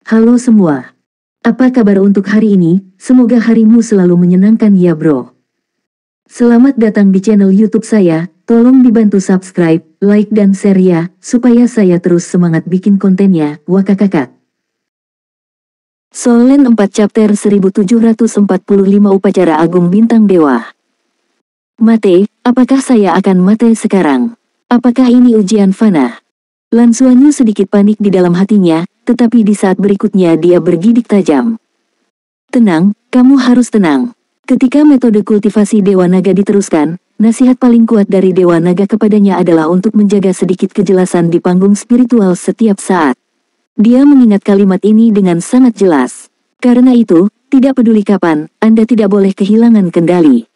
Halo semua. Apa kabar untuk hari ini? Semoga harimu selalu menyenangkan ya bro. Selamat datang di channel YouTube saya. Tolong dibantu subscribe, like dan share ya, supaya saya terus semangat bikin kontennya. Wakakakak. Solen 4 chapter 1745 Upacara Agung Bintang Dewa. Mate, apakah saya akan mati sekarang? Apakah ini ujian fana? Lan Xuanyu sedikit panik di dalam hatinya, tetapi di saat berikutnya dia bergidik tajam. Tenang, kamu harus tenang. Ketika metode kultivasi Dewa Naga diteruskan, nasihat paling kuat dari Dewa Naga kepadanya adalah untuk menjaga sedikit kejelasan di panggung spiritual setiap saat. Dia mengingat kalimat ini dengan sangat jelas. Karena itu, tidak peduli kapan, Anda tidak boleh kehilangan kendali.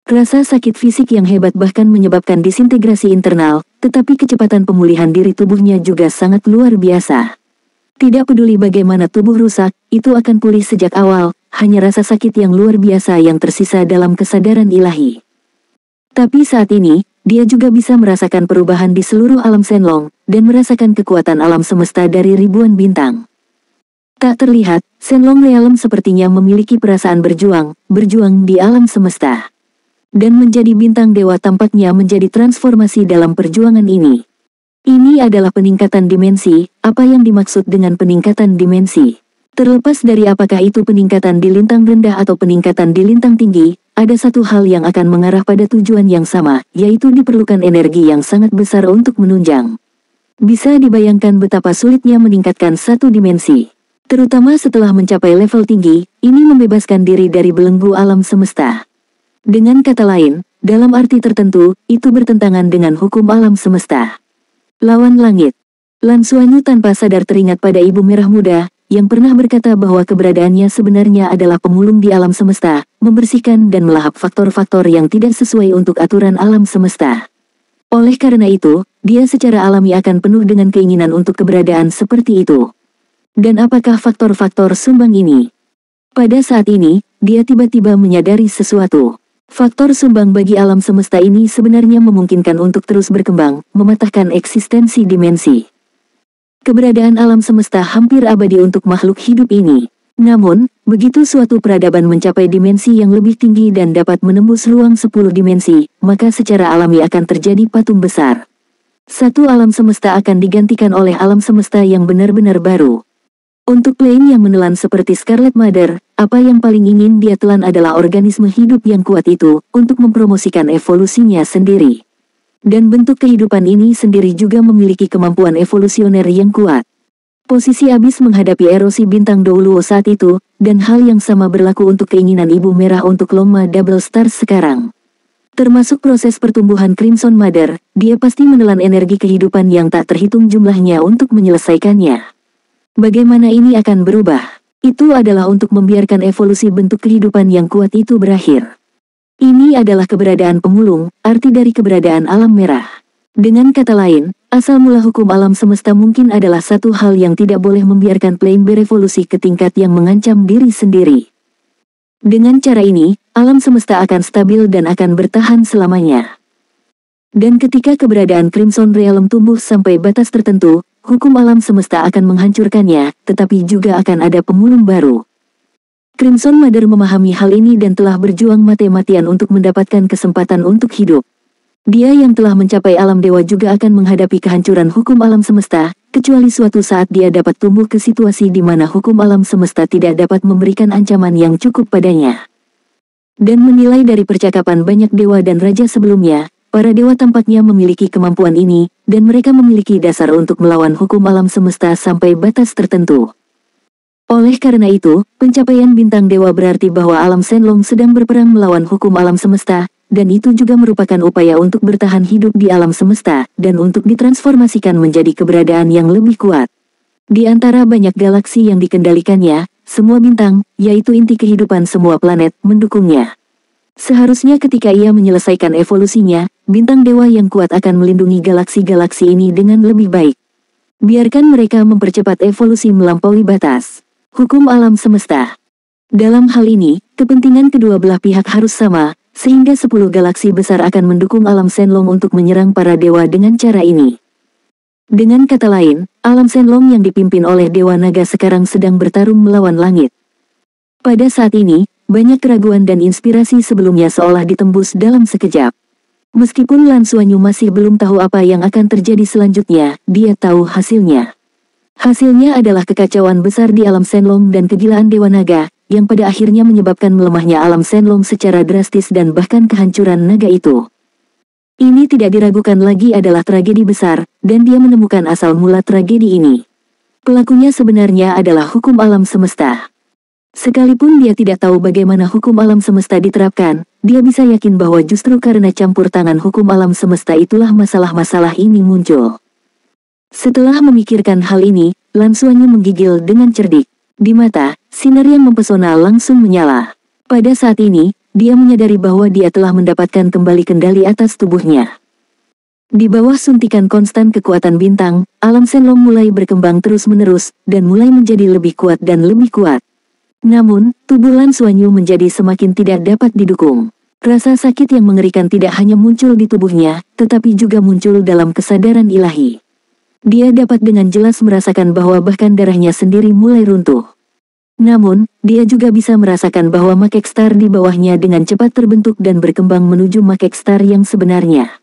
Rasa sakit fisik yang hebat bahkan menyebabkan disintegrasi internal, tetapi kecepatan pemulihan diri tubuhnya juga sangat luar biasa. Tidak peduli bagaimana tubuh rusak, itu akan pulih sejak awal, hanya rasa sakit yang luar biasa yang tersisa dalam kesadaran ilahi. Tapi saat ini, dia juga bisa merasakan perubahan di seluruh alam Shenlong, dan merasakan kekuatan alam semesta dari ribuan bintang. Tak terlihat, Shenlong Realm sepertinya memiliki perasaan berjuang di alam semesta. Dan menjadi bintang dewa tampaknya menjadi transformasi dalam perjuangan ini. Ini adalah peningkatan dimensi. Apa yang dimaksud dengan peningkatan dimensi? Terlepas dari apakah itu peningkatan di lintang rendah atau peningkatan di lintang tinggi, ada satu hal yang akan mengarah pada tujuan yang sama, yaitu diperlukan energi yang sangat besar untuk menunjang. Bisa dibayangkan betapa sulitnya meningkatkan satu dimensi. Terutama setelah mencapai level tinggi, ini membebaskan diri dari belenggu alam semesta. Dengan kata lain, dalam arti tertentu, itu bertentangan dengan hukum alam semesta. Lawan langit. Lan Xuanyu tanpa sadar teringat pada ibu merah muda, yang pernah berkata bahwa keberadaannya sebenarnya adalah pemulung di alam semesta, membersihkan dan melahap faktor-faktor yang tidak sesuai untuk aturan alam semesta. Oleh karena itu, dia secara alami akan penuh dengan keinginan untuk keberadaan seperti itu. Dan apakah faktor-faktor sumbang ini? Pada saat ini, dia tiba-tiba menyadari sesuatu. Faktor sumbang bagi alam semesta ini sebenarnya memungkinkan untuk terus berkembang, mematahkan eksistensi dimensi. Keberadaan alam semesta hampir abadi untuk makhluk hidup ini. Namun, begitu suatu peradaban mencapai dimensi yang lebih tinggi dan dapat menembus ruang 10 dimensi, maka secara alami akan terjadi patung besar. Satu alam semesta akan digantikan oleh alam semesta yang benar-benar baru. Untuk Plain yang menelan seperti Scarlet Mother, apa yang paling ingin dia telan adalah organisme hidup yang kuat itu, untuk mempromosikan evolusinya sendiri. Dan bentuk kehidupan ini sendiri juga memiliki kemampuan evolusioner yang kuat. Posisi Abyss menghadapi erosi bintang Douluo saat itu, dan hal yang sama berlaku untuk keinginan Ibu Merah untuk Longma Double Star sekarang. Termasuk proses pertumbuhan Crimson Mother, dia pasti menelan energi kehidupan yang tak terhitung jumlahnya untuk menyelesaikannya. Bagaimana ini akan berubah? Itu adalah untuk membiarkan evolusi bentuk kehidupan yang kuat itu berakhir. Ini adalah keberadaan pemulung, arti dari keberadaan alam merah. Dengan kata lain, asal mula hukum alam semesta mungkin adalah satu hal yang tidak boleh membiarkan Plain berevolusi ke tingkat yang mengancam diri sendiri. Dengan cara ini, alam semesta akan stabil dan akan bertahan selamanya. Dan ketika keberadaan Crimson Realm tumbuh sampai batas tertentu, hukum alam semesta akan menghancurkannya, tetapi juga akan ada pemulung baru. Crimson Mother memahami hal ini dan telah berjuang mati-matian untuk mendapatkan kesempatan untuk hidup. Dia yang telah mencapai alam dewa juga akan menghadapi kehancuran hukum alam semesta, kecuali suatu saat dia dapat tumbuh ke situasi di mana hukum alam semesta tidak dapat memberikan ancaman yang cukup padanya. Dan menilai dari percakapan banyak dewa dan raja sebelumnya, para dewa tampaknya memiliki kemampuan ini, dan mereka memiliki dasar untuk melawan hukum alam semesta sampai batas tertentu. Oleh karena itu, pencapaian bintang dewa berarti bahwa alam Shenlong sedang berperang melawan hukum alam semesta, dan itu juga merupakan upaya untuk bertahan hidup di alam semesta, dan untuk ditransformasikan menjadi keberadaan yang lebih kuat. Di antara banyak galaksi yang dikendalikannya, semua bintang, yaitu inti kehidupan semua planet, mendukungnya. Seharusnya ketika ia menyelesaikan evolusinya, bintang dewa yang kuat akan melindungi galaksi-galaksi ini dengan lebih baik. Biarkan mereka mempercepat evolusi melampaui batas. Hukum alam semesta. Dalam hal ini, kepentingan kedua belah pihak harus sama, sehingga 10 galaksi besar akan mendukung alam Shenlong untuk menyerang para dewa dengan cara ini. Dengan kata lain, alam Shenlong yang dipimpin oleh Dewa Naga sekarang sedang bertarung melawan langit. Pada saat ini, banyak keraguan dan inspirasi sebelumnya seolah ditembus dalam sekejap. Meskipun Lan Xuanyu masih belum tahu apa yang akan terjadi selanjutnya, dia tahu hasilnya. Hasilnya adalah kekacauan besar di alam Shenlong dan kegilaan Dewa Naga, yang pada akhirnya menyebabkan melemahnya alam Shenlong secara drastis dan bahkan kehancuran naga itu. Ini tidak diragukan lagi adalah tragedi besar, dan dia menemukan asal mula tragedi ini. Pelakunya sebenarnya adalah hukum alam semesta. Sekalipun dia tidak tahu bagaimana hukum alam semesta diterapkan, dia bisa yakin bahwa justru karena campur tangan hukum alam semesta itulah masalah-masalah ini muncul. Setelah memikirkan hal ini, Lan Xuanyu menggigil dengan cerdik. Di mata, sinar yang mempesona langsung menyala. Pada saat ini, dia menyadari bahwa dia telah mendapatkan kembali kendali atas tubuhnya. Di bawah suntikan konstan kekuatan bintang, alam Shenlong mulai berkembang terus-menerus, dan mulai menjadi lebih kuat dan lebih kuat. Namun, tubuh Lan Xuanyu menjadi semakin tidak dapat didukung. Rasa sakit yang mengerikan tidak hanya muncul di tubuhnya, tetapi juga muncul dalam kesadaran ilahi. Dia dapat dengan jelas merasakan bahwa bahkan darahnya sendiri mulai runtuh. Namun, dia juga bisa merasakan bahwa Makek Star di bawahnya dengan cepat terbentuk dan berkembang menuju Makek Star yang sebenarnya.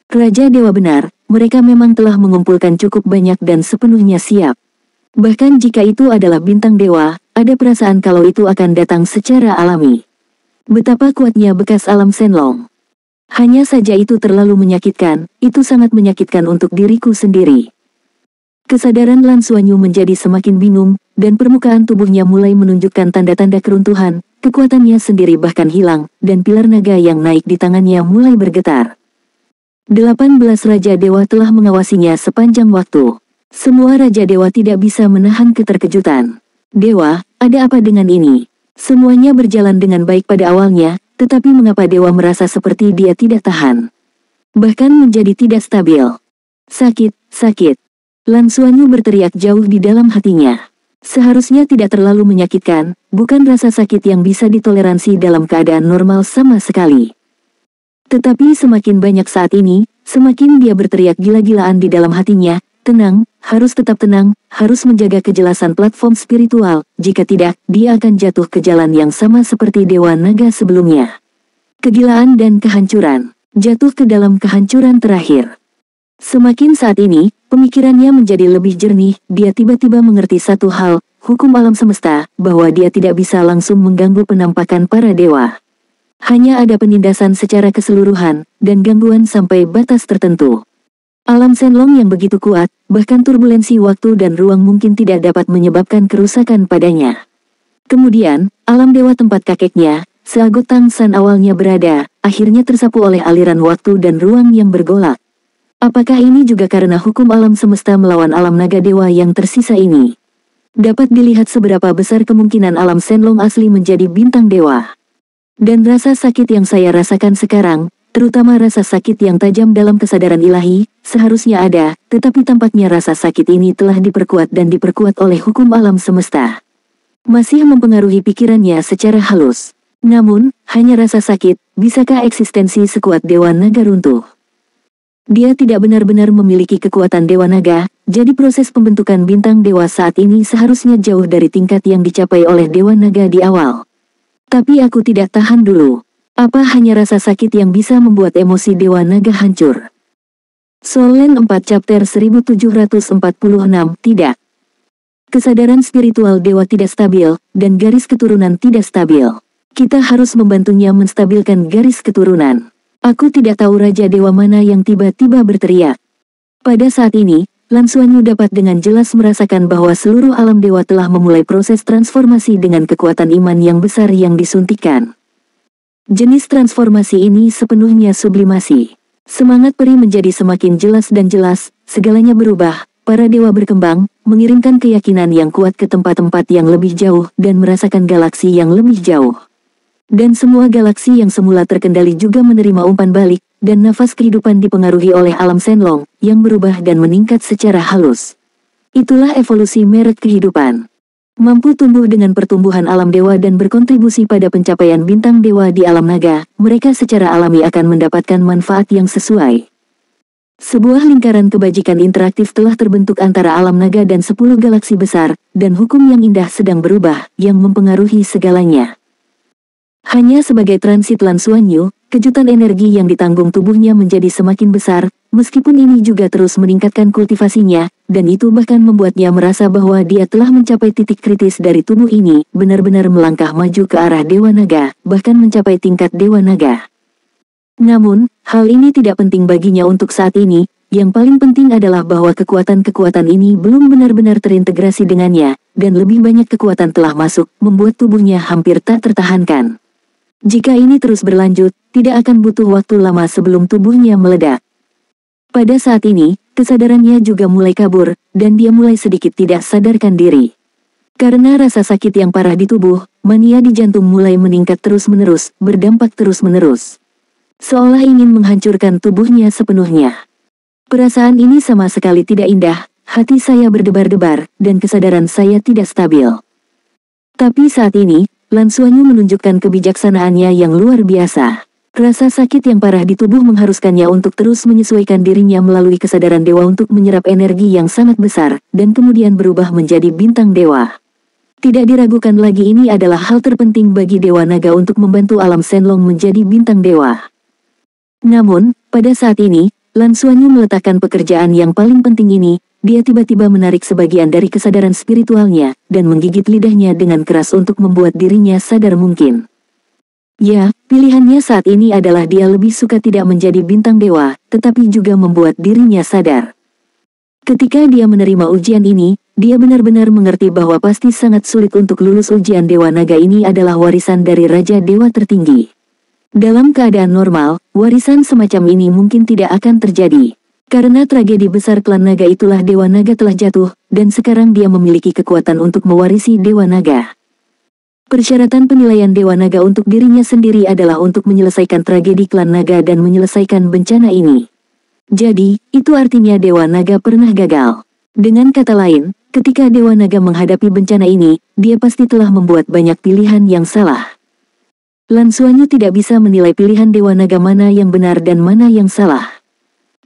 Raja Dewa benar, mereka memang telah mengumpulkan cukup banyak dan sepenuhnya siap. Bahkan jika itu adalah bintang dewa, ada perasaan kalau itu akan datang secara alami. Betapa kuatnya bekas alam Shenlong. Hanya saja itu terlalu menyakitkan, itu sangat menyakitkan untuk diriku sendiri. Kesadaran Lan Xuanyu menjadi semakin bingung, dan permukaan tubuhnya mulai menunjukkan tanda-tanda keruntuhan, kekuatannya sendiri bahkan hilang, dan pilar naga yang naik di tangannya mulai bergetar. 18 Raja Dewa telah mengawasinya sepanjang waktu. Semua Raja Dewa tidak bisa menahan keterkejutan. Dewa, ada apa dengan ini? Semuanya berjalan dengan baik pada awalnya, tetapi mengapa Dewa merasa seperti dia tidak tahan? Bahkan menjadi tidak stabil. Sakit, sakit. Lan Xuanyu berteriak jauh di dalam hatinya. Seharusnya tidak terlalu menyakitkan, bukan rasa sakit yang bisa ditoleransi dalam keadaan normal sama sekali. Tetapi semakin banyak saat ini, semakin dia berteriak gila-gilaan di dalam hatinya, tenang, harus tetap tenang, harus menjaga kejelasan platform spiritual, jika tidak, dia akan jatuh ke jalan yang sama seperti Dewa Naga sebelumnya. Kegilaan dan kehancuran, jatuh ke dalam kehancuran terakhir. Semakin saat ini, pemikirannya menjadi lebih jernih, dia tiba-tiba mengerti satu hal, hukum alam semesta, bahwa dia tidak bisa langsung mengganggu penampakan para dewa. Hanya ada penindasan secara keseluruhan, dan gangguan sampai batas tertentu. Alam Shenlong yang begitu kuat, bahkan turbulensi waktu dan ruang mungkin tidak dapat menyebabkan kerusakan padanya. Kemudian, alam dewa tempat kakeknya, Seagot Tang San awalnya berada, akhirnya tersapu oleh aliran waktu dan ruang yang bergolak. Apakah ini juga karena hukum alam semesta melawan alam naga dewa yang tersisa ini? Dapat dilihat seberapa besar kemungkinan alam Shenlong asli menjadi bintang dewa. Dan rasa sakit yang saya rasakan sekarang, terutama rasa sakit yang tajam dalam kesadaran ilahi, seharusnya ada, tetapi tampaknya rasa sakit ini telah diperkuat dan diperkuat oleh hukum alam semesta. Masih mempengaruhi pikirannya secara halus. Namun, hanya rasa sakit, bisakah eksistensi sekuat Dewa Naga runtuh? Dia tidak benar-benar memiliki kekuatan Dewa Naga, jadi proses pembentukan bintang dewa saat ini seharusnya jauh dari tingkat yang dicapai oleh Dewa Naga di awal. Tapi aku tidak tahan dulu. Apa hanya rasa sakit yang bisa membuat emosi Dewa Naga hancur? Soul Land 4 Chapter 1746 Tidak. Kesadaran spiritual dewa tidak stabil, dan garis keturunan tidak stabil. Kita harus membantunya menstabilkan garis keturunan. Aku tidak tahu Raja Dewa mana yang tiba-tiba berteriak. Pada saat ini, Lan Xuanyu dapat dengan jelas merasakan bahwa seluruh alam dewa telah memulai proses transformasi dengan kekuatan iman yang besar yang disuntikan. Jenis transformasi ini sepenuhnya sublimasi. Semangat peri menjadi semakin jelas dan jelas, segalanya berubah, para dewa berkembang, mengirimkan keyakinan yang kuat ke tempat-tempat yang lebih jauh dan merasakan galaksi yang lebih jauh. Dan semua galaksi yang semula terkendali juga menerima umpan balik, dan nafas kehidupan dipengaruhi oleh alam Shenlong, yang berubah dan meningkat secara halus. Itulah evolusi merek kehidupan. Mampu tumbuh dengan pertumbuhan alam dewa dan berkontribusi pada pencapaian bintang dewa di alam naga, mereka secara alami akan mendapatkan manfaat yang sesuai. Sebuah lingkaran kebajikan interaktif telah terbentuk antara alam naga dan 10 galaksi besar, dan hukum yang indah sedang berubah, yang mempengaruhi segalanya. Hanya sebagai transit Lan Xuanyu, kejutan energi yang ditanggung tubuhnya menjadi semakin besar, meskipun ini juga terus meningkatkan kultivasinya, dan itu bahkan membuatnya merasa bahwa dia telah mencapai titik kritis dari tubuh ini, benar-benar melangkah maju ke arah Dewa Naga, bahkan mencapai tingkat Dewa Naga. Namun, hal ini tidak penting baginya untuk saat ini, yang paling penting adalah bahwa kekuatan-kekuatan ini belum benar-benar terintegrasi dengannya, dan lebih banyak kekuatan telah masuk, membuat tubuhnya hampir tak tertahankan. Jika ini terus berlanjut, tidak akan butuh waktu lama sebelum tubuhnya meledak. Pada saat ini, kesadarannya juga mulai kabur, dan dia mulai sedikit tidak sadarkan diri. Karena rasa sakit yang parah di tubuh, mania di jantung mulai meningkat terus-menerus, berdampak terus-menerus. Seolah ingin menghancurkan tubuhnya sepenuhnya. Perasaan ini sama sekali tidak indah, hati saya berdebar-debar, dan kesadaran saya tidak stabil. Tapi saat ini, Lan Xuanyu menunjukkan kebijaksanaannya yang luar biasa. Rasa sakit yang parah di tubuh mengharuskannya untuk terus menyesuaikan dirinya melalui kesadaran dewa untuk menyerap energi yang sangat besar, dan kemudian berubah menjadi bintang dewa. Tidak diragukan lagi, ini adalah hal terpenting bagi Dewa Naga untuk membantu alam Shenlong menjadi bintang dewa. Namun, pada saat ini, Lan Xuanyu meletakkan pekerjaan yang paling penting ini. Dia tiba-tiba menarik sebagian dari kesadaran spiritualnya, dan menggigit lidahnya dengan keras untuk membuat dirinya sadar mungkin. Ya, pilihannya saat ini adalah dia lebih suka tidak menjadi bintang dewa, tetapi juga membuat dirinya sadar. Ketika dia menerima ujian ini, dia benar-benar mengerti bahwa pasti sangat sulit untuk lulus ujian Dewa Naga ini adalah warisan dari Raja Dewa tertinggi. Dalam keadaan normal, warisan semacam ini mungkin tidak akan terjadi. Karena tragedi besar klan naga itulah Dewa Naga telah jatuh, dan sekarang dia memiliki kekuatan untuk mewarisi Dewa Naga. Persyaratan penilaian Dewa Naga untuk dirinya sendiri adalah untuk menyelesaikan tragedi klan naga dan menyelesaikan bencana ini. Jadi, itu artinya Dewa Naga pernah gagal. Dengan kata lain, ketika Dewa Naga menghadapi bencana ini, dia pasti telah membuat banyak pilihan yang salah. Lan Xuanyu tidak bisa menilai pilihan Dewa Naga mana yang benar dan mana yang salah.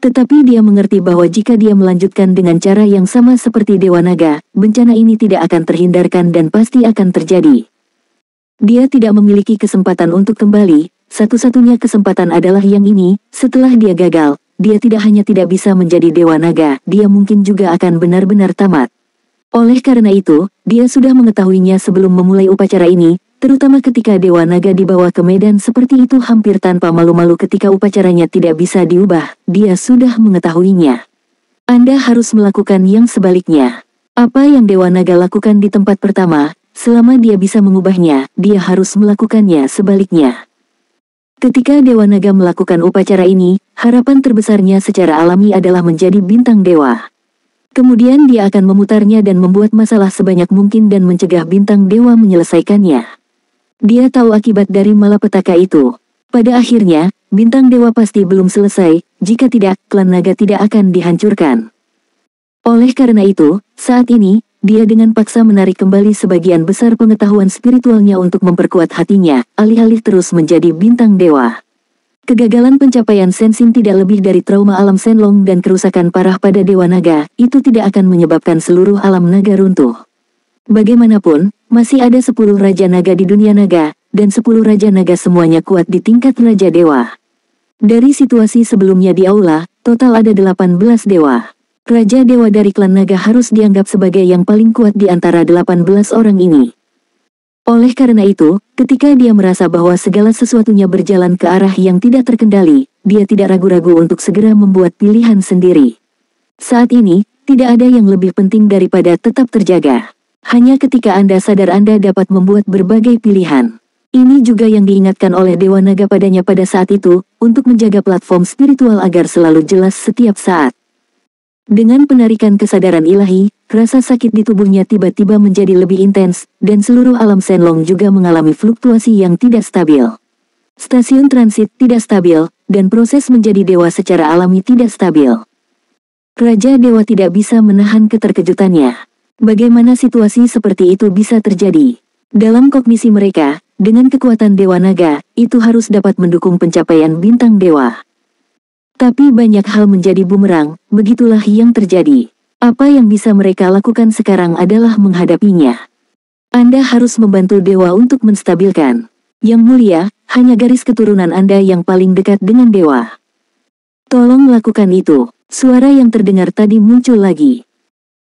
Tetapi dia mengerti bahwa jika dia melanjutkan dengan cara yang sama seperti Dewa Naga, bencana ini tidak akan terhindarkan dan pasti akan terjadi. Dia tidak memiliki kesempatan untuk kembali, satu-satunya kesempatan adalah yang ini. Setelah dia gagal, dia tidak hanya tidak bisa menjadi Dewa Naga, dia mungkin juga akan benar-benar tamat. Oleh karena itu, dia sudah mengetahuinya sebelum memulai upacara ini, terutama ketika Dewa Naga dibawa ke medan seperti itu hampir tanpa malu-malu ketika upacaranya tidak bisa diubah, dia sudah mengetahuinya. Anda harus melakukan yang sebaliknya. Apa yang Dewa Naga lakukan di tempat pertama, selama dia bisa mengubahnya, dia harus melakukannya sebaliknya. Ketika Dewa Naga melakukan upacara ini, harapan terbesarnya secara alami adalah menjadi bintang dewa. Kemudian dia akan memutarnya dan membuat masalah sebanyak mungkin dan mencegah bintang dewa menyelesaikannya. Dia tahu akibat dari malapetaka itu. Pada akhirnya, bintang dewa pasti belum selesai, jika tidak, klan naga tidak akan dihancurkan. Oleh karena itu, saat ini, dia dengan paksa menarik kembali sebagian besar pengetahuan spiritualnya untuk memperkuat hatinya, alih-alih terus menjadi bintang dewa. Kegagalan pencapaian Senshin tidak lebih dari trauma alam Shenlong dan kerusakan parah pada Dewa Naga, itu tidak akan menyebabkan seluruh alam naga runtuh. Bagaimanapun, masih ada 10 Raja Naga di dunia naga, dan 10 Raja Naga semuanya kuat di tingkat Raja Dewa. Dari situasi sebelumnya di aula, total ada 18 dewa. Raja Dewa dari klan naga harus dianggap sebagai yang paling kuat di antara 18 orang ini. Oleh karena itu, ketika dia merasa bahwa segala sesuatunya berjalan ke arah yang tidak terkendali, dia tidak ragu-ragu untuk segera membuat pilihan sendiri. Saat ini, tidak ada yang lebih penting daripada tetap terjaga. Hanya ketika Anda sadar Anda dapat membuat berbagai pilihan. Ini juga yang diingatkan oleh Dewa Naga padanya pada saat itu, untuk menjaga platform spiritual agar selalu jelas setiap saat. Dengan penarikan kesadaran ilahi, rasa sakit di tubuhnya tiba-tiba menjadi lebih intens, dan seluruh alam Shenlong juga mengalami fluktuasi yang tidak stabil. Stasiun transit tidak stabil, dan proses menjadi dewa secara alami tidak stabil. Raja Dewa tidak bisa menahan keterkejutannya. Bagaimana situasi seperti itu bisa terjadi? Dalam kognisi mereka, dengan kekuatan Dewa Naga, itu harus dapat mendukung pencapaian bintang dewa. Tapi banyak hal menjadi bumerang, begitulah yang terjadi. Apa yang bisa mereka lakukan sekarang adalah menghadapinya. Anda harus membantu dewa untuk menstabilkan. Yang mulia, hanya garis keturunan Anda yang paling dekat dengan dewa. Tolong lakukan itu. Suara yang terdengar tadi muncul lagi.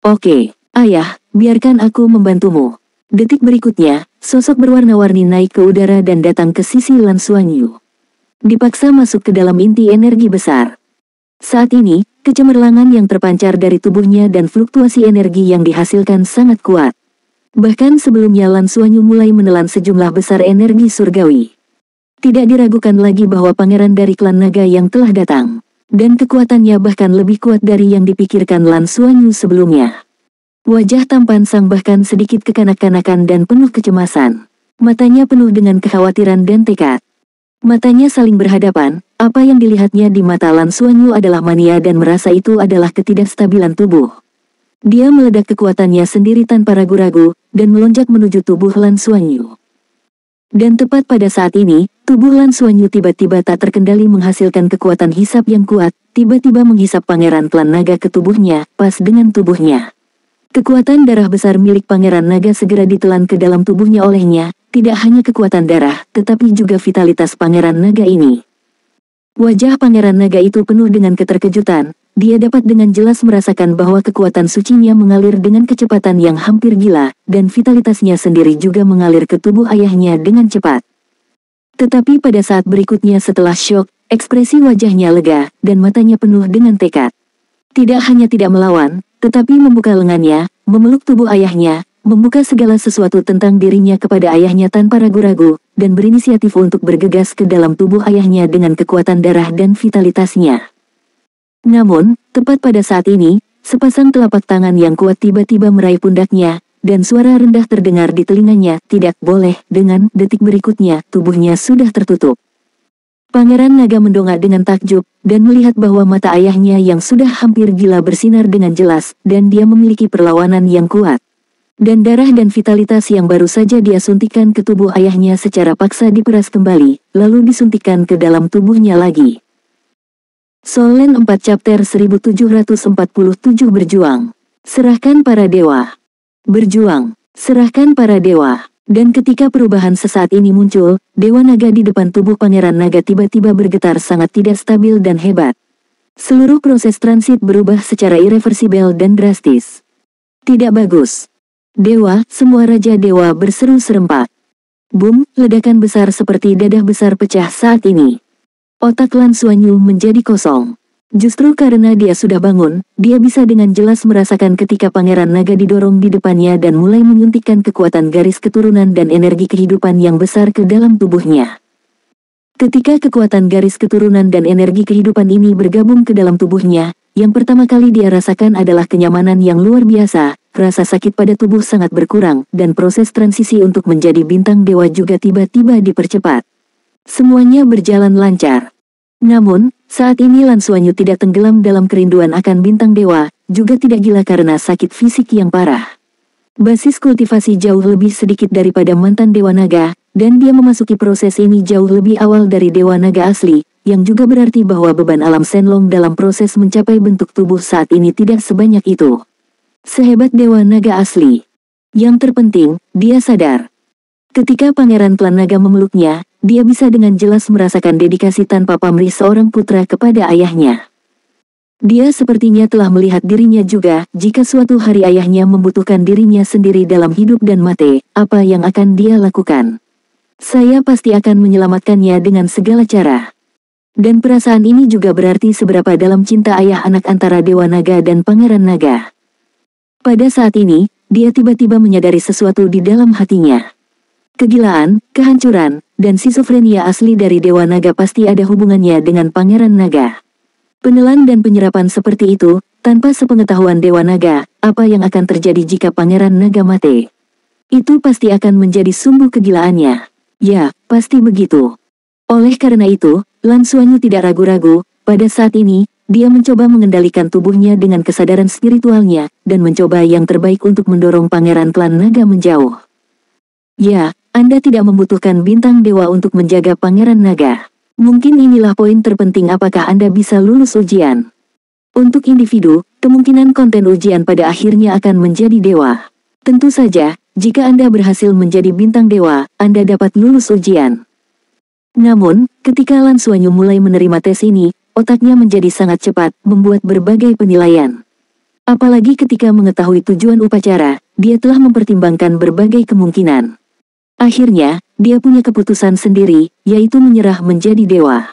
Oke, ayah, biarkan aku membantumu. Detik berikutnya, sosok berwarna-warni naik ke udara dan datang ke sisi Lan Xuanyu. Dipaksa masuk ke dalam inti energi besar. Saat ini, kecemerlangan yang terpancar dari tubuhnya dan fluktuasi energi yang dihasilkan sangat kuat. Bahkan sebelumnya Lan Xuanyu mulai menelan sejumlah besar energi surgawi. Tidak diragukan lagi bahwa pangeran dari klan naga yang telah datang. Dan kekuatannya bahkan lebih kuat dari yang dipikirkan Lan Xuanyu sebelumnya. Wajah tampan sang bahkan sedikit kekanak-kanakan dan penuh kecemasan. Matanya penuh dengan kekhawatiran dan tekad. Matanya saling berhadapan, apa yang dilihatnya di mata Lan Xuanyu adalah mania dan merasa itu adalah ketidakstabilan tubuh. Dia meledak kekuatannya sendiri tanpa ragu-ragu, dan melonjak menuju tubuh Lan Xuanyu. Dan tepat pada saat ini, tubuh Lan Xuanyu tiba-tiba tak terkendali menghasilkan kekuatan hisap yang kuat, tiba-tiba menghisap pangeran klan naga ke tubuhnya, pas dengan tubuhnya. Kekuatan darah besar milik pangeran naga segera ditelan ke dalam tubuhnya olehnya, tidak hanya kekuatan darah, tetapi juga vitalitas pangeran naga ini. Wajah pangeran naga itu penuh dengan keterkejutan, dia dapat dengan jelas merasakan bahwa kekuatan sucinya mengalir dengan kecepatan yang hampir gila, dan vitalitasnya sendiri juga mengalir ke tubuh ayahnya dengan cepat. Tetapi pada saat berikutnya setelah syok, ekspresi wajahnya lega, dan matanya penuh dengan tekad. Tidak hanya tidak melawan, tetapi membuka lengannya, memeluk tubuh ayahnya, membuka segala sesuatu tentang dirinya kepada ayahnya tanpa ragu-ragu, dan berinisiatif untuk bergegas ke dalam tubuh ayahnya dengan kekuatan darah dan vitalitasnya. Namun, tepat pada saat ini, sepasang telapak tangan yang kuat tiba-tiba meraih pundaknya, dan suara rendah terdengar di telinganya, "Tidak boleh." Dengan detik berikutnya, tubuhnya sudah tertutup. Pangeran naga mendongak dengan takjub, dan melihat bahwa mata ayahnya yang sudah hampir gila bersinar dengan jelas, dan dia memiliki perlawanan yang kuat. Dan darah dan vitalitas yang baru saja dia suntikkan ke tubuh ayahnya secara paksa diperas kembali, lalu disuntikkan ke dalam tubuhnya lagi. Soul Land 4 Chapter 1747 Berjuang. Serahkan para dewa. Berjuang. Serahkan para dewa. Dan ketika perubahan sesaat ini muncul, Dewa Naga di depan tubuh Pangeran Naga tiba-tiba bergetar sangat tidak stabil dan hebat. Seluruh proses transit berubah secara irreversibel dan drastis. Tidak bagus. Dewa, semua Raja Dewa berseru serempak. Boom, ledakan besar seperti dadah besar pecah saat ini. Otak Lan Xuanyu menjadi kosong. Justru karena dia sudah bangun, dia bisa dengan jelas merasakan ketika Pangeran Naga didorong di depannya dan mulai menyuntikkan kekuatan garis keturunan dan energi kehidupan yang besar ke dalam tubuhnya. Ketika kekuatan garis keturunan dan energi kehidupan ini bergabung ke dalam tubuhnya, yang pertama kali dia rasakan adalah kenyamanan yang luar biasa, rasa sakit pada tubuh sangat berkurang, dan proses transisi untuk menjadi bintang dewa juga tiba-tiba dipercepat. Semuanya berjalan lancar. Namun, saat ini Lan Xuanyu tidak tenggelam dalam kerinduan akan bintang dewa, juga tidak gila karena sakit fisik yang parah. Basis kultivasi jauh lebih sedikit daripada mantan Dewa Naga, dan dia memasuki proses ini jauh lebih awal dari Dewa Naga asli, yang juga berarti bahwa beban alam Shenlong dalam proses mencapai bentuk tubuh saat ini tidak sebanyak itu. Sehebat Dewa Naga asli. Yang terpenting, dia sadar. Ketika Pangeran Klan Naga memeluknya, dia bisa dengan jelas merasakan dedikasi tanpa pamrih seorang putra kepada ayahnya. Dia sepertinya telah melihat dirinya juga, jika suatu hari ayahnya membutuhkan dirinya sendiri dalam hidup dan mati, apa yang akan dia lakukan? Saya pasti akan menyelamatkannya dengan segala cara. Dan perasaan ini juga berarti seberapa dalam cinta ayah anak antara Dewa Naga dan Pangeran Naga. Pada saat ini, dia tiba-tiba menyadari sesuatu di dalam hatinya. Kegilaan, kehancuran, dan skizofrenia asli dari Dewa Naga pasti ada hubungannya dengan Pangeran Naga. Penelan dan penyerapan seperti itu, tanpa sepengetahuan Dewa Naga, apa yang akan terjadi jika Pangeran Naga mati? Itu pasti akan menjadi sumbu kegilaannya. Ya, pasti begitu. Oleh karena itu, Lan Xuanyu tidak ragu-ragu, pada saat ini, dia mencoba mengendalikan tubuhnya dengan kesadaran spiritualnya, dan mencoba yang terbaik untuk mendorong Pangeran Klan Naga menjauh. Ya, Anda tidak membutuhkan bintang dewa untuk menjaga Pangeran Naga. Mungkin inilah poin terpenting apakah Anda bisa lulus ujian. Untuk individu, kemungkinan konten ujian pada akhirnya akan menjadi dewa. Tentu saja, jika Anda berhasil menjadi bintang dewa, Anda dapat lulus ujian. Namun, ketika Lan Xuanyu mulai menerima tes ini, otaknya menjadi sangat cepat, membuat berbagai penilaian. Apalagi ketika mengetahui tujuan upacara, dia telah mempertimbangkan berbagai kemungkinan. Akhirnya, dia punya keputusan sendiri, yaitu menyerah menjadi dewa.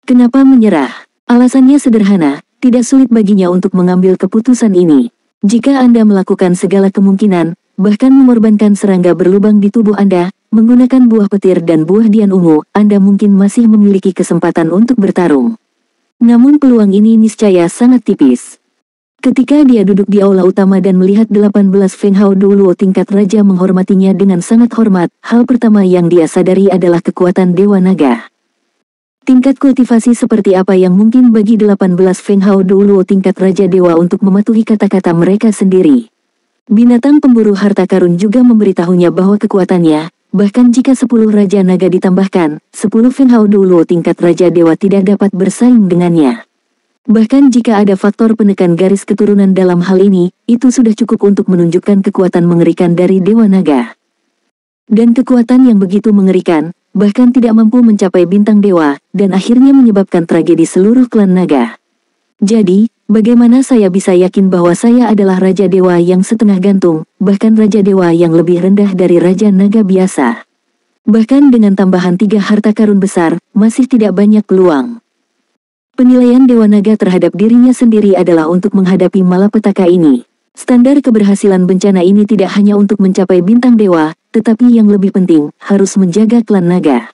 Kenapa menyerah? Alasannya sederhana, tidak sulit baginya untuk mengambil keputusan ini. Jika Anda melakukan segala kemungkinan, bahkan mengorbankan serangga berlubang di tubuh Anda, menggunakan buah petir dan buah dian ungu, Anda mungkin masih memiliki kesempatan untuk bertarung. Namun peluang ini niscaya sangat tipis. Ketika dia duduk di aula utama dan melihat 18 Feng Hao Duoluo tingkat raja menghormatinya dengan sangat hormat, hal pertama yang dia sadari adalah kekuatan Dewa Naga. Tingkat kultivasi seperti apa yang mungkin bagi 18 Feng Hao Duoluo tingkat raja dewa untuk mematuhi kata-kata mereka sendiri. Binatang pemburu harta karun juga memberitahunya bahwa kekuatannya, bahkan jika 10 raja naga ditambahkan, 10 Feng Hao Duoluo tingkat raja dewa tidak dapat bersaing dengannya. Bahkan jika ada faktor penekan garis keturunan dalam hal ini, itu sudah cukup untuk menunjukkan kekuatan mengerikan dari Dewa Naga. Dan kekuatan yang begitu mengerikan, bahkan tidak mampu mencapai bintang dewa, dan akhirnya menyebabkan tragedi seluruh klan naga. Jadi, bagaimana saya bisa yakin bahwa saya adalah Raja Dewa yang setengah gantung, bahkan Raja Dewa yang lebih rendah dari Raja Naga biasa? Bahkan dengan tambahan 3 harta karun besar, masih tidak banyak peluang. Penilaian Dewa Naga terhadap dirinya sendiri adalah untuk menghadapi malapetaka ini. Standar keberhasilan bencana ini tidak hanya untuk mencapai bintang dewa, tetapi yang lebih penting, harus menjaga klan naga.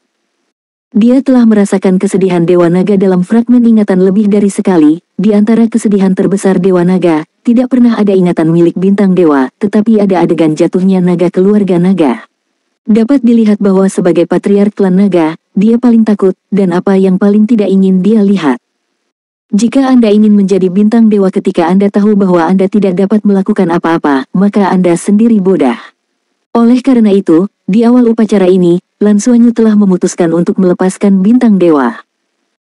Dia telah merasakan kesedihan Dewa Naga dalam fragmen ingatan lebih dari sekali, di antara kesedihan terbesar Dewa Naga, tidak pernah ada ingatan milik bintang dewa, tetapi ada adegan jatuhnya naga keluarga naga. Dapat dilihat bahwa sebagai patriark klan naga, dia paling takut, dan apa yang paling tidak ingin dia lihat. Jika Anda ingin menjadi bintang dewa ketika Anda tahu bahwa Anda tidak dapat melakukan apa-apa, maka Anda sendiri bodoh. Oleh karena itu, di awal upacara ini, Lan Xuanyu telah memutuskan untuk melepaskan bintang dewa.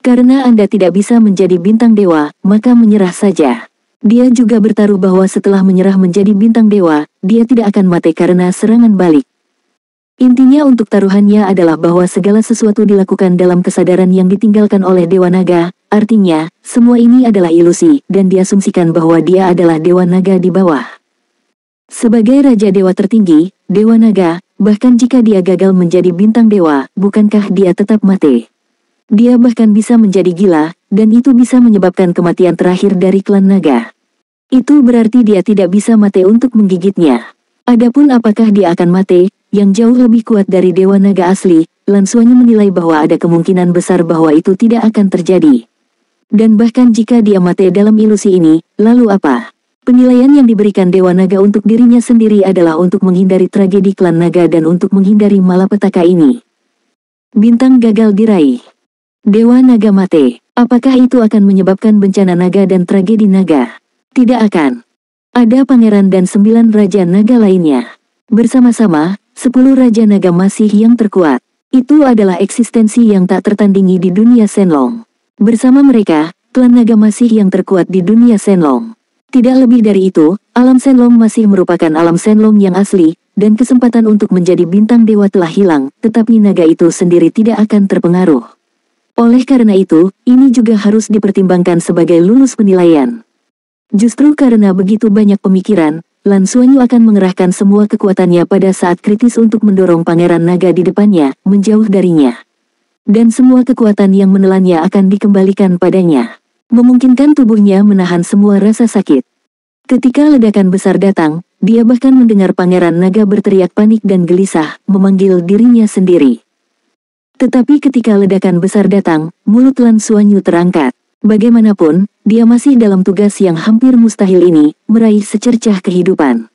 Karena Anda tidak bisa menjadi bintang dewa, maka menyerah saja. Dia juga bertaruh bahwa setelah menyerah menjadi bintang dewa, dia tidak akan mati karena serangan balik. Intinya untuk taruhannya adalah bahwa segala sesuatu dilakukan dalam kesadaran yang ditinggalkan oleh Dewa Naga, artinya, semua ini adalah ilusi, dan diasumsikan bahwa dia adalah Dewa Naga di bawah. Sebagai Raja Dewa tertinggi, Dewa Naga, bahkan jika dia gagal menjadi bintang dewa, bukankah dia tetap mati? Dia bahkan bisa menjadi gila, dan itu bisa menyebabkan kematian terakhir dari klan naga. Itu berarti dia tidak bisa mati untuk menggigitnya. Adapun apakah dia akan mati, yang jauh lebih kuat dari Dewa Naga asli, Lan Xuanyu menilai bahwa ada kemungkinan besar bahwa itu tidak akan terjadi. Dan bahkan jika dia mati dalam ilusi ini, lalu apa? Penilaian yang diberikan Dewa Naga untuk dirinya sendiri adalah untuk menghindari tragedi klan naga dan untuk menghindari malapetaka ini. Bintang gagal diraih. Dewa Naga mati. Apakah itu akan menyebabkan bencana naga dan tragedi naga? Tidak akan. Ada pangeran dan 9 raja naga lainnya. Bersama-sama, 10 raja naga masih yang terkuat. Itu adalah eksistensi yang tak tertandingi di dunia Shenlong. Bersama mereka, klan naga masih yang terkuat di dunia Shenlong. Tidak lebih dari itu, alam Shenlong masih merupakan alam Shenlong yang asli, dan kesempatan untuk menjadi bintang dewa telah hilang, tetapi naga itu sendiri tidak akan terpengaruh. Oleh karena itu, ini juga harus dipertimbangkan sebagai lulus penilaian. Justru karena begitu banyak pemikiran, Lan Xuanyu akan mengerahkan semua kekuatannya pada saat kritis untuk mendorong Pangeran Naga di depannya, menjauh darinya. Dan semua kekuatan yang menelannya akan dikembalikan padanya. Memungkinkan tubuhnya menahan semua rasa sakit. Ketika ledakan besar datang, dia bahkan mendengar Pangeran Naga berteriak panik dan gelisah, memanggil dirinya sendiri. Tetapi ketika ledakan besar datang, mulut Lan Xuanyu terangkat. Bagaimanapun, dia masih dalam tugas yang hampir mustahil ini, meraih secercah kehidupan.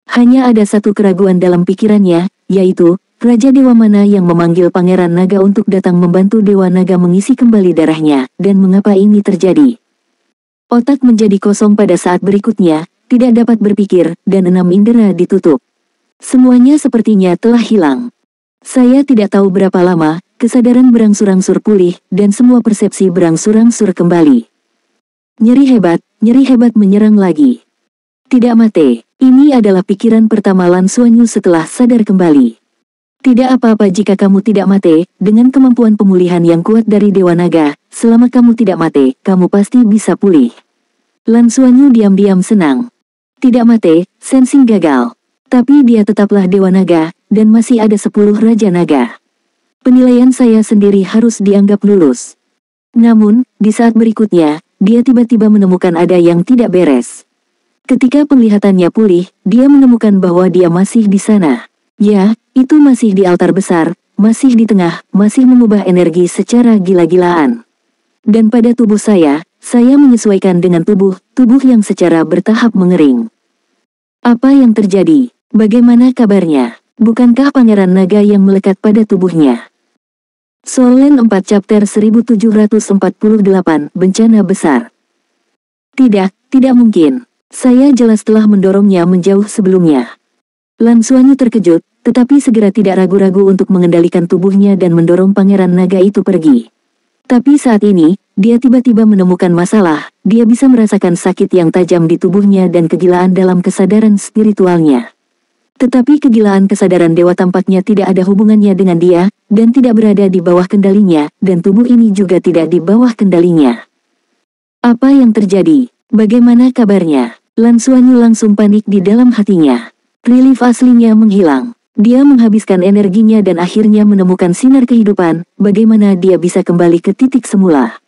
Hanya ada satu keraguan dalam pikirannya, yaitu, Raja Dewa mana yang memanggil Pangeran Naga untuk datang membantu Dewa Naga mengisi kembali darahnya, dan mengapa ini terjadi? Otak menjadi kosong pada saat berikutnya, tidak dapat berpikir, dan 6 indera ditutup. Semuanya sepertinya telah hilang. Saya tidak tahu berapa lama, kesadaran berangsur-angsur pulih, dan semua persepsi berangsur-angsur kembali. Nyeri hebat menyerang lagi. Tidak mate, ini adalah pikiran pertama Lan Xuanyu setelah sadar kembali. Tidak apa-apa jika kamu tidak mate, dengan kemampuan pemulihan yang kuat dari Dewa Naga, selama kamu tidak mate, kamu pasti bisa pulih. Lan Xuanyu diam-diam senang. Tidak mate, sensing gagal. Tapi dia tetaplah Dewa Naga, dan masih ada 10 Raja Naga. Penilaian saya sendiri harus dianggap lulus. Namun, di saat berikutnya, dia tiba-tiba menemukan ada yang tidak beres. Ketika penglihatannya pulih, dia menemukan bahwa dia masih di sana. Ya, itu masih di altar besar, masih di tengah, masih mengubah energi secara gila-gilaan. Dan pada tubuh saya menyesuaikan dengan tubuh yang secara bertahap mengering. Apa yang terjadi? Bagaimana kabarnya? Bukankah Pangeran Naga yang melekat pada tubuhnya? Soul Land 4 Chapter 1748 Bencana Besar. Tidak mungkin. Saya jelas telah mendorongnya menjauh sebelumnya. Lan Xuanyu terkejut, tetapi segera tidak ragu-ragu untuk mengendalikan tubuhnya dan mendorong Pangeran Naga itu pergi. Tapi saat ini, dia tiba-tiba menemukan masalah, dia bisa merasakan sakit yang tajam di tubuhnya dan kegilaan dalam kesadaran spiritualnya. Tetapi kegilaan kesadaran dewa tampaknya tidak ada hubungannya dengan dia, dan tidak berada di bawah kendalinya, dan tubuh ini juga tidak di bawah kendalinya. Apa yang terjadi? Bagaimana kabarnya? Lan Xuanyu langsung panik di dalam hatinya. Relief aslinya menghilang. Dia menghabiskan energinya dan akhirnya menemukan sinar kehidupan, bagaimana dia bisa kembali ke titik semula.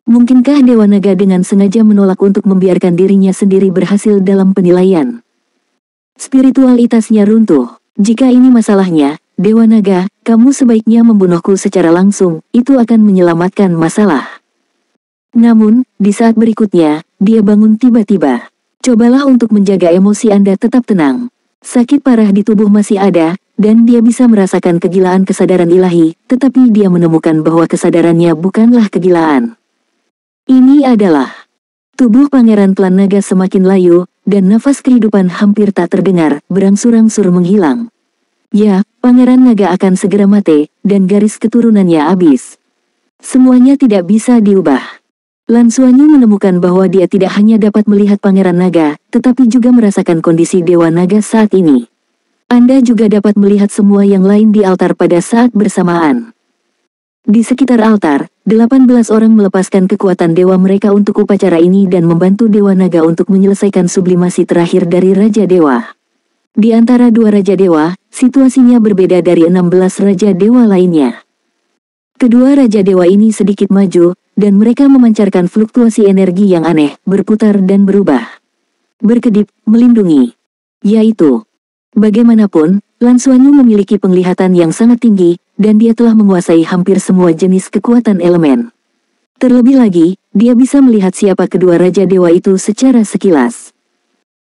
Mungkinkah Dewa Naga dengan sengaja menolak untuk membiarkan dirinya sendiri berhasil dalam penilaian? Spiritualitasnya runtuh. Jika ini masalahnya, Dewa Naga, kamu sebaiknya membunuhku secara langsung, itu akan menyelamatkan masalah. Namun, di saat berikutnya, dia bangun tiba-tiba. Cobalah untuk menjaga emosi Anda tetap tenang. Sakit parah di tubuh masih ada, dan dia bisa merasakan kegilaan kesadaran ilahi, tetapi dia menemukan bahwa kesadarannya bukanlah kegilaan. Ini adalah tubuh Pangeran Klan Naga semakin layu, dan nafas kehidupan hampir tak terdengar, berangsur-angsur menghilang. Ya, Pangeran Naga akan segera mati, dan garis keturunannya habis. Semuanya tidak bisa diubah. Lan Xuanyu menemukan bahwa dia tidak hanya dapat melihat Pangeran Naga, tetapi juga merasakan kondisi Dewa Naga saat ini. Anda juga dapat melihat semua yang lain di altar pada saat bersamaan. Di sekitar altar, 18 orang melepaskan kekuatan dewa mereka untuk upacara ini dan membantu Dewa Naga untuk menyelesaikan sublimasi terakhir dari Raja Dewa. Di antara dua Raja Dewa, situasinya berbeda dari 16 Raja Dewa lainnya. Kedua Raja Dewa ini sedikit maju, dan mereka memancarkan fluktuasi energi yang aneh, berputar dan berubah. Berkedip, melindungi. Yaitu, bagaimanapun, Lan Xuanyu memiliki penglihatan yang sangat tinggi, dan dia telah menguasai hampir semua jenis kekuatan elemen. Terlebih lagi, dia bisa melihat siapa kedua Raja Dewa itu secara sekilas.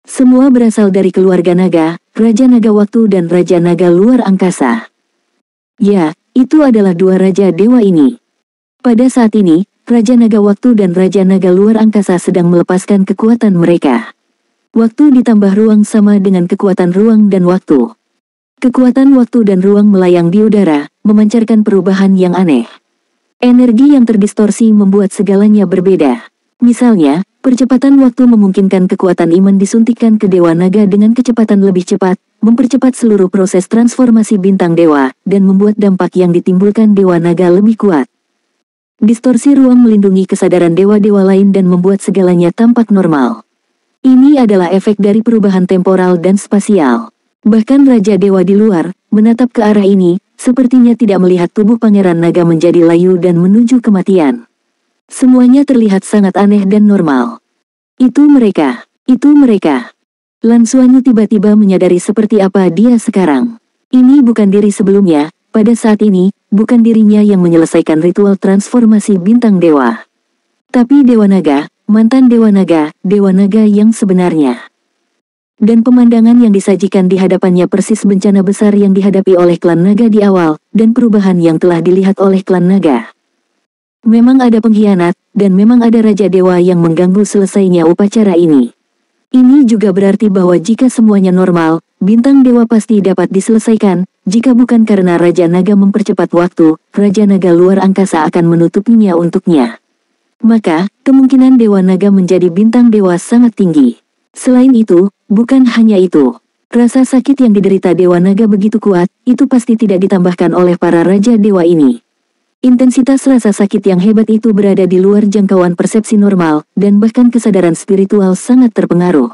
Semua berasal dari keluarga naga, Raja Naga Waktu dan Raja Naga Luar Angkasa. Ya, itu adalah dua Raja Dewa ini. Pada saat ini, Raja Naga Waktu dan Raja Naga Luar Angkasa sedang melepaskan kekuatan mereka. Waktu ditambah ruang sama dengan kekuatan ruang dan waktu. Kekuatan waktu dan ruang melayang di udara, memancarkan perubahan yang aneh. Energi yang terdistorsi membuat segalanya berbeda. Misalnya, percepatan waktu memungkinkan kekuatan iman disuntikkan ke Dewa Naga dengan kecepatan lebih cepat, mempercepat seluruh proses transformasi bintang dewa, dan membuat dampak yang ditimbulkan Dewa Naga lebih kuat. Distorsi ruang melindungi kesadaran dewa-dewa lain dan membuat segalanya tampak normal. Ini adalah efek dari perubahan temporal dan spasial. Bahkan Raja Dewa di luar, menatap ke arah ini, sepertinya tidak melihat tubuh Pangeran Naga menjadi layu dan menuju kematian. Semuanya terlihat sangat aneh dan normal. Itu mereka. Lan Xuanyu tiba-tiba menyadari seperti apa dia sekarang. Ini bukan diri sebelumnya. Pada saat ini, bukan dirinya yang menyelesaikan ritual transformasi bintang dewa. Tapi Dewa Naga, mantan Dewa Naga yang sebenarnya. Dan pemandangan yang disajikan di hadapannya persis bencana besar yang dihadapi oleh klan naga di awal, dan perubahan yang telah dilihat oleh klan naga. Memang ada pengkhianat, dan memang ada Raja Dewa yang mengganggu selesainya upacara ini. Ini juga berarti bahwa jika semuanya normal, bintang dewa pasti dapat diselesaikan. Jika bukan karena Raja Naga mempercepat waktu, Raja Naga luar angkasa akan menutupinya untuknya. Maka, kemungkinan Dewa Naga menjadi bintang dewa sangat tinggi. Selain itu, bukan hanya itu. Rasa sakit yang diderita Dewa Naga begitu kuat, itu pasti tidak ditambahkan oleh para Raja Dewa ini. Intensitas rasa sakit yang hebat itu berada di luar jangkauan persepsi normal, dan bahkan kesadaran spiritual sangat terpengaruh.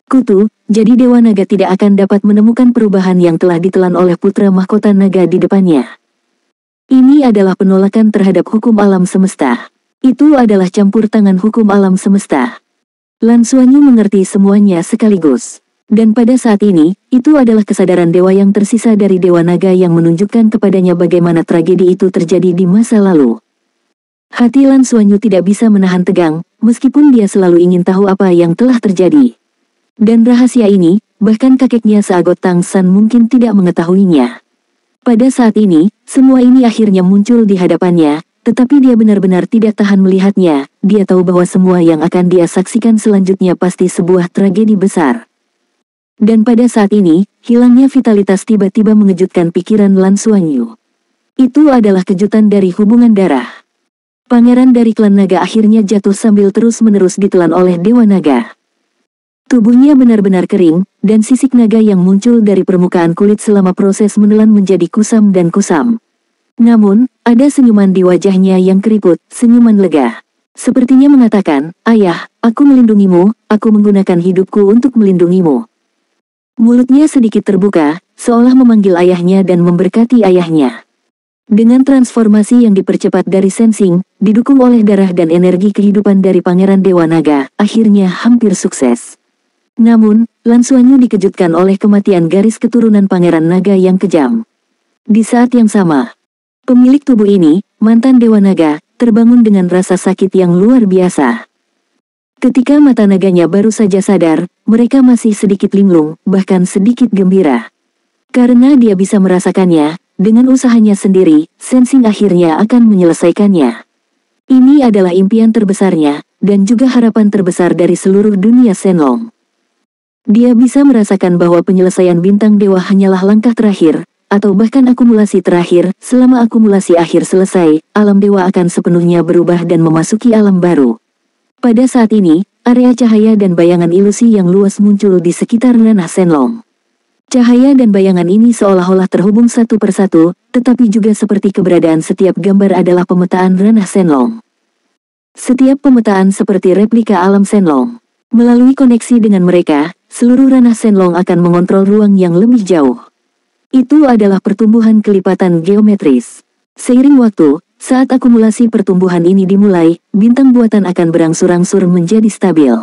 Kutu, jadi Dewa Naga tidak akan dapat menemukan perubahan yang telah ditelan oleh putra mahkota naga di depannya. Ini adalah penolakan terhadap hukum alam semesta. Itu adalah campur tangan hukum alam semesta. Lan Xuanyu mengerti semuanya sekaligus. Dan pada saat ini, itu adalah kesadaran dewa yang tersisa dari Dewa Naga yang menunjukkan kepadanya bagaimana tragedi itu terjadi di masa lalu. Hati Lan Xuanyu tidak bisa menahan tegang, meskipun dia selalu ingin tahu apa yang telah terjadi. Dan rahasia ini, bahkan kakeknya Seagot Tang San mungkin tidak mengetahuinya. Pada saat ini, semua ini akhirnya muncul di hadapannya, tetapi dia benar-benar tidak tahan melihatnya. Dia tahu bahwa semua yang akan dia saksikan selanjutnya pasti sebuah tragedi besar. Dan pada saat ini, hilangnya vitalitas tiba-tiba mengejutkan pikiran Lan Xuanyu. Itu adalah kejutan dari hubungan darah. Pangeran dari klan naga akhirnya jatuh sambil terus-menerus ditelan oleh Dewa Naga. Tubuhnya benar-benar kering, dan sisik naga yang muncul dari permukaan kulit selama proses menelan menjadi kusam dan kusam. Namun, ada senyuman di wajahnya yang keriput, senyuman lega. Sepertinya mengatakan, "Ayah, aku melindungimu, aku menggunakan hidupku untuk melindungimu." Mulutnya sedikit terbuka, seolah memanggil ayahnya dan memberkati ayahnya. Dengan transformasi yang dipercepat dari sensing, didukung oleh darah dan energi kehidupan dari Pangeran Dewa Naga, akhirnya hampir sukses. Namun, Lan Xuanyu dikejutkan oleh kematian garis keturunan Pangeran Naga yang kejam. Di saat yang sama, pemilik tubuh ini, mantan Dewa Naga, terbangun dengan rasa sakit yang luar biasa. Ketika mata naganya baru saja sadar, mereka masih sedikit linglung, bahkan sedikit gembira. Karena dia bisa merasakannya, dengan usahanya sendiri, sensing akhirnya akan menyelesaikannya. Ini adalah impian terbesarnya, dan juga harapan tersebesar dari seluruh dunia Shenlong. Dia bisa merasakan bahwa penyelesaian bintang dewa hanyalah langkah terakhir, atau bahkan akumulasi terakhir. Selama akumulasi akhir selesai, alam dewa akan sepenuhnya berubah dan memasuki alam baru. Pada saat ini, area cahaya dan bayangan ilusi yang luas muncul di sekitar ranah Shenlong. Cahaya dan bayangan ini seolah-olah terhubung satu persatu, tetapi juga seperti keberadaan setiap gambar adalah pemetaan ranah Shenlong. Setiap pemetaan seperti replika alam Shenlong. Melalui koneksi dengan mereka, seluruh ranah Shenlong akan mengontrol ruang yang lebih jauh. Itu adalah pertumbuhan kelipatan geometris. Seiring waktu, saat akumulasi pertumbuhan ini dimulai, bintang buatan akan berangsur-angsur menjadi stabil.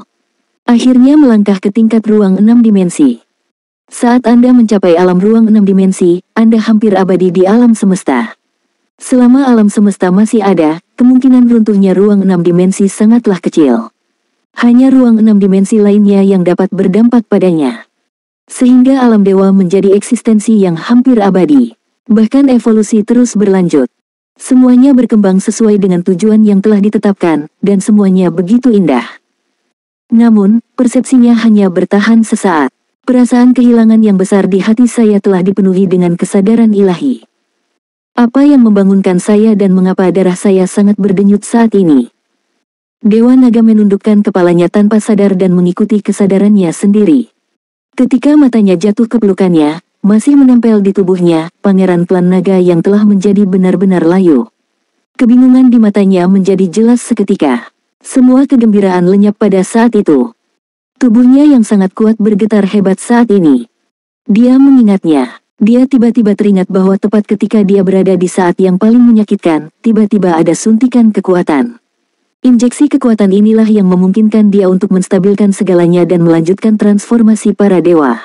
Akhirnya melangkah ke tingkat ruang 6 dimensi. Saat Anda mencapai alam ruang 6 dimensi, Anda hampir abadi di alam semesta. Selama alam semesta masih ada, kemungkinan runtuhnya ruang 6 dimensi sangatlah kecil. Hanya ruang 6 dimensi lainnya yang dapat berdampak padanya. Sehingga alam dewa menjadi eksistensi yang hampir abadi. Bahkan evolusi terus berlanjut. Semuanya berkembang sesuai dengan tujuan yang telah ditetapkan, dan semuanya begitu indah. Namun, persepsinya hanya bertahan sesaat. Perasaan kehilangan yang besar di hati saya telah dipenuhi dengan kesadaran ilahi. Apa yang membangunkan saya dan mengapa darah saya sangat berdenyut saat ini? Dewa Naga menundukkan kepalanya tanpa sadar dan mengikuti kesadarannya sendiri. Ketika matanya jatuh ke pelukannya, masih menempel di tubuhnya, Pangeran Klan Naga yang telah menjadi benar-benar layu. Kebingungan di matanya menjadi jelas seketika. Semua kegembiraan lenyap pada saat itu. Tubuhnya yang sangat kuat bergetar hebat saat ini. Dia mengingatnya. Dia tiba-tiba teringat bahwa tepat ketika dia berada di saat yang paling menyakitkan, tiba-tiba ada suntikan kekuatan. Injeksi kekuatan inilah yang memungkinkan dia untuk menstabilkan segalanya dan melanjutkan transformasi para dewa.